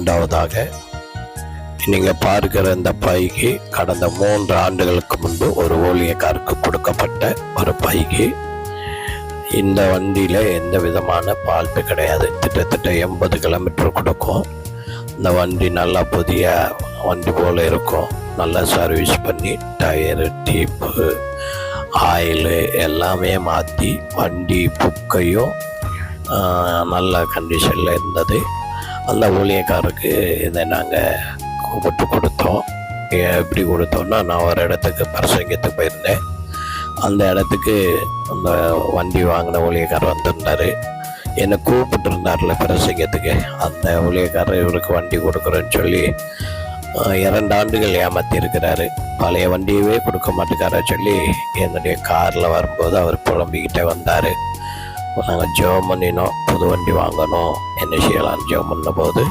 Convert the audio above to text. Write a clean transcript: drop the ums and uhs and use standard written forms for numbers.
இரண்டாவதாக நீங்கள் பார்க்கிற இந்த பைக்கு கடந்த 3 ஆண்டுகளுக்கு முன்பு ஒரு ஊழியக்காருக்கு கொடுக்கப்பட்ட ஒரு பைக்கு. இந்த வண்டியில் எந்த விதமான ஃபால்ட்டு கிடையாது. கிட்டத்தட்ட 80 கிலோமீட்டர் கொடுக்கும். இந்த வண்டி நல்லா புதிய வண்டி போல் இருக்கும். நல்லா சர்வீஸ் பண்ணி டயரு, டீப்பு, ஆயிலு எல்லாமே மாற்றி வண்டி புக்கையும் நல்ல கண்டிஷனில் இருந்தது. அந்த ஊழியக்காரருக்கு இதை நாங்கள் கூப்பிட்டு கொடுத்தோம். எப்படி கொடுத்தோன்னா, நான் ஒரு இடத்துக்கு பிரசங்கத்துக்கு போயிருந்தேன். அந்த இடத்துக்கு அந்த வண்டி வாங்கின ஊழியக்காரர் வந்திருந்தார். என்னை கூப்பிட்டுருந்தார்ல பிரசங்கத்துக்கு. அந்த ஊழியக்காரர் இவருக்கு வண்டி கொடுக்குறேன்னு சொல்லி 2 ஆண்டுகள் ஏமாற்றி இருக்கிறாரு. பழைய வண்டியவே கொடுக்க மாட்டேக்கார சொல்லி என்னுடைய காரில் வரும்போது அவர் புலம்பிக்கிட்டே வந்தார். நாங்கள் ஜெபம் பண்ணினோம், புது வண்டி வாங்கணும், என்ன செய்யலான்னு ஜெபம் பண்ண போது